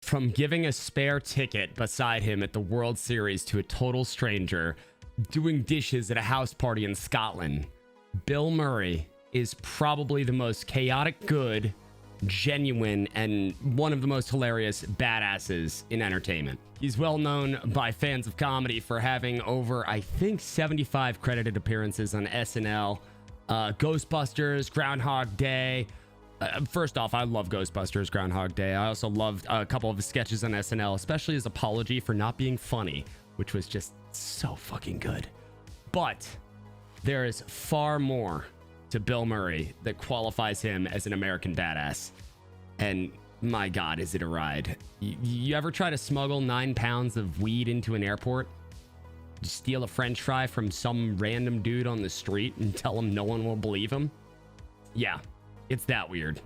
From giving a spare ticket beside him at the World Series to a total stranger, doing dishes at a house party in Scotland, Bill Murray is probably the most chaotic good, genuine, and one of the most hilarious badasses in entertainment. He's well known by fans of comedy for having over, I think, 75 credited appearances on SNL, Ghostbusters, Groundhog Day. First off, I love Ghostbusters, Groundhog Day. I also loved a couple of his sketches on SNL, especially his apology for not being funny, which was just so fucking good. But there is far more to Bill Murray that qualifies him as an American badass. And my God, is it a ride. You ever try to smuggle 9 pounds of weed into an airport? Steal a French fry from some random dude on the street and tell him no one will believe him? Yeah, it's that weird.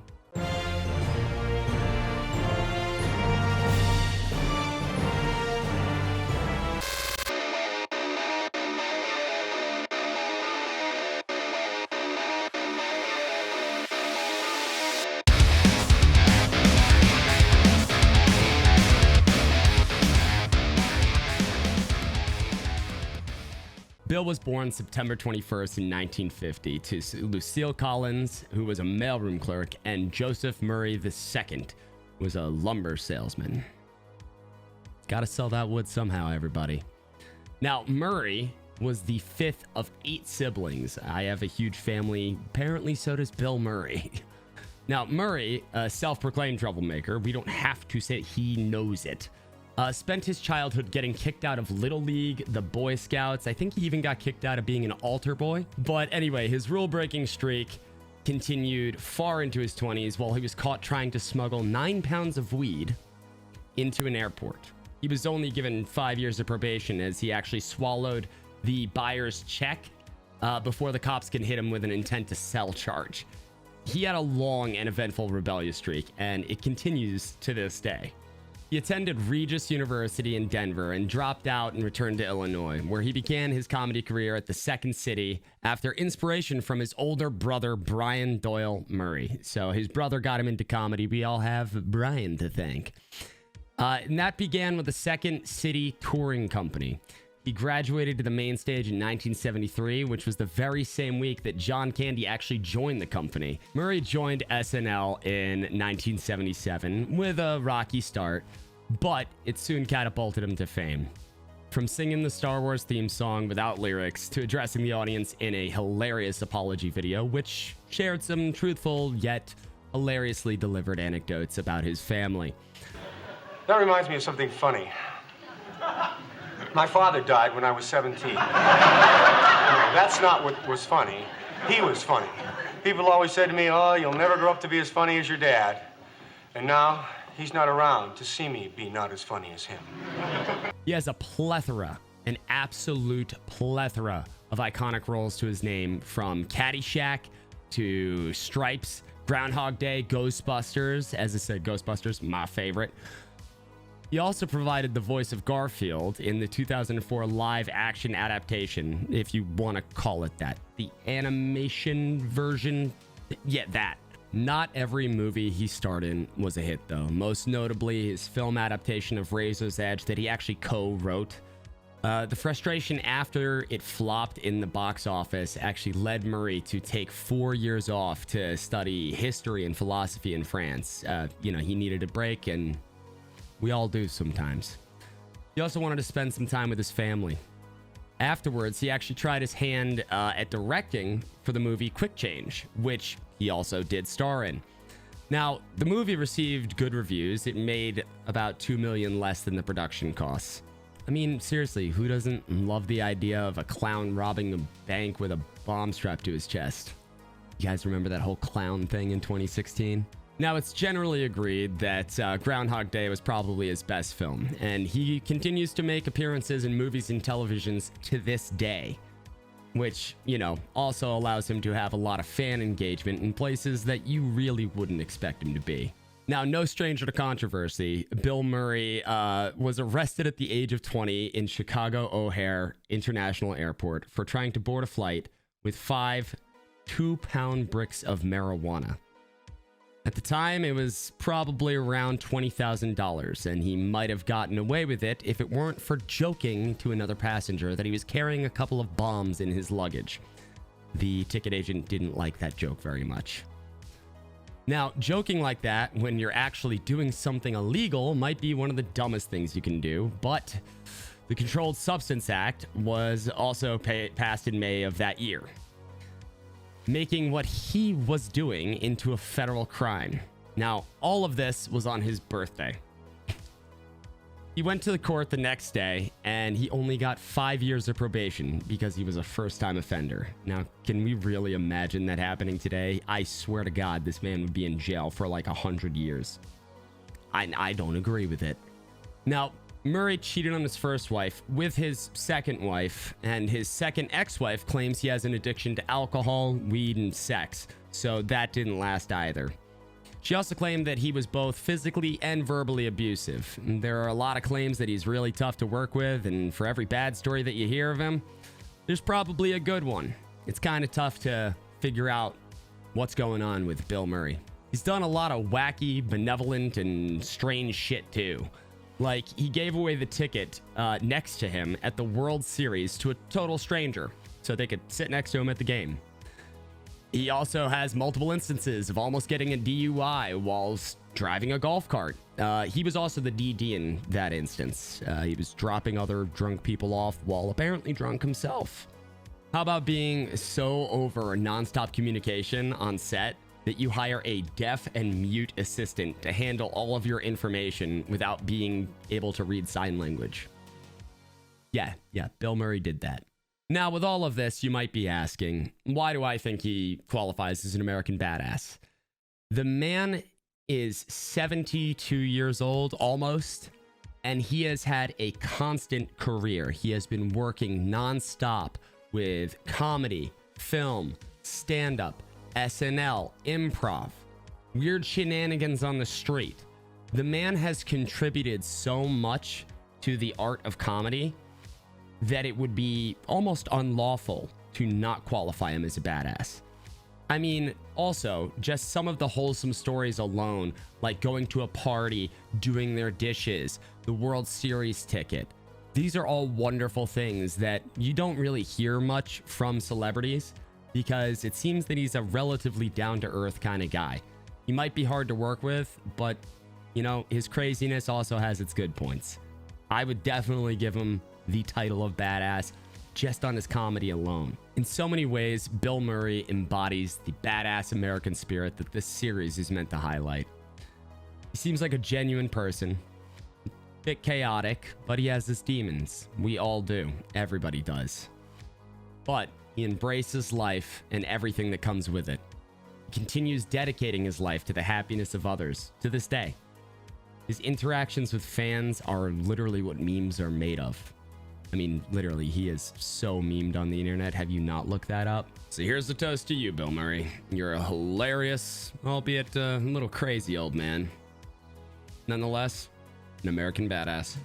Bill was born September 21st in 1950 to Lucille Collins, who was a mailroom clerk, and Joseph Murray II, who was a lumber salesman. Gotta sell that wood somehow, everybody. Now, Murray was the 5th of 8 siblings. I have a huge family. Apparently, so does Bill Murray. Now, Murray, a self-proclaimed troublemaker, we don't have to say he knows it, spent his childhood getting kicked out of Little League, the Boy Scouts. I think he even got kicked out of being an altar boy. But anyway, his rule-breaking streak continued far into his 20s while he was caught trying to smuggle 9 pounds of weed into an airport. He was only given 5 years of probation as he actually swallowed the buyer's check before the cops can hit him with an intent to sell charge. He had a long and eventful rebellious streak, and it continues to this day. He attended Regis University in Denver and dropped out and returned to Illinois, where he began his comedy career at the Second City after inspiration from his older brother, Brian Doyle Murray. So his brother got him into comedy. We all have Brian to thank. And that began with the Second City Touring Company. He graduated to the main stage in 1973, which was the very same week that John Candy actually joined the company. Murray joined SNL in 1977 with a rocky start, but it soon catapulted him to fame. From singing the Star Wars theme song without lyrics to addressing the audience in a hilarious apology video, which shared some truthful yet hilariously delivered anecdotes about his family. That reminds me of something funny. My father died when I was 17. No, that's not what was funny. He was funny. People always said to me, oh, you'll never grow up to be as funny as your dad. And now, he's not around to see me be not as funny as him. He has a plethora, an absolute plethora of iconic roles to his name, from Caddyshack to Stripes, Groundhog Day, Ghostbusters. As I said, Ghostbusters, my favorite. He also provided the voice of Garfield in the 2004 live-action adaptation, if you want to call it that. The animation version? Yeah, that. Not every movie he starred in was a hit, though. Most notably, his film adaptation of Razor's Edge that he actually co-wrote. The frustration after it flopped in the box office actually led Murray to take 4 years off to study history and philosophy in France. He needed a break, and we all do sometimes. He also wanted to spend some time with his family. Afterwards, he actually tried his hand at directing for the movie Quick Change, which he also did star in. Now, the movie received good reviews. It made about $2 million less than the production costs. I mean, seriously, who doesn't love the idea of a clown robbing a bank with a bomb strapped to his chest? You guys remember that whole clown thing in 2016? Now, it's generally agreed that Groundhog Day was probably his best film, and he continues to make appearances in movies and televisions to this day, which, also allows him to have a lot of fan engagement in places that you really wouldn't expect him to be. Now, no stranger to controversy, Bill Murray was arrested at the age of 20 in Chicago O'Hare International Airport for trying to board a flight with 5 2-pound bricks of marijuana. At the time, it was probably around $20,000, and he might have gotten away with it if it weren't for joking to another passenger that he was carrying a couple of bombs in his luggage. The ticket agent didn't like that joke very much. Now, joking like that when you're actually doing something illegal might be one of the dumbest things you can do, but the Controlled Substance Act was also passed in May of that year, making what he was doing into a federal crime. Now, all of this was on his birthday. He went to the court the next day, and he only got 5 years of probation because he was a first-time offender. Now, can we really imagine that happening today? I swear to God, this man would be in jail for like 100 years. I don't agree with it. Now, Murray cheated on his first wife with his second wife, and his second ex-wife claims he has an addiction to alcohol, weed, and sex, so that didn't last either. She also claimed that he was both physically and verbally abusive. There are a lot of claims that he's really tough to work with, and for every bad story that you hear of him, there's probably a good one. It's kind of tough to figure out what's going on with Bill Murray. He's done a lot of wacky, benevolent, and strange shit too. Like, he gave away the ticket next to him at the World Series to a total stranger so they could sit next to him at the game. He also has multiple instances of almost getting a DUI whilst driving a golf cart. He was also the DD in that instance. He was dropping other drunk people off while apparently drunk himself. How about being so over nonstop communication on set that you hire a deaf and mute assistant to handle all of your information without being able to read sign language? Yeah, Bill Murray did that. Now, with all of this, you might be asking, why do I think he qualifies as an American badass? The man is 72 years old, almost, and he has had a constant career. He has been working nonstop with comedy, film, stand-up, SNL, improv, weird shenanigans on the street. The man has contributed so much to the art of comedy that it would be almost unlawful to not qualify him as a badass. I mean, also, just some of the wholesome stories alone, like going to a party, doing their dishes, the World Series ticket. These are all wonderful things that you don't really hear much from celebrities because it seems that he's a relatively down-to-earth kind of guy. He might be hard to work with, but, you know, his craziness also has its good points. I would definitely give him the title of badass just on his comedy alone. In so many ways, Bill Murray embodies the badass American spirit that this series is meant to highlight. He seems like a genuine person, a bit chaotic, but he has his demons. We all do. Everybody does. But he embraces life and everything that comes with it. He continues dedicating his life to the happiness of others to this day. His interactions with fans are literally what memes are made of. I mean, literally, he is so memed on the internet. Have you not looked that up? So here's the toast to you, Bill Murray. You're a hilarious, albeit a little crazy old man. Nonetheless, an American badass.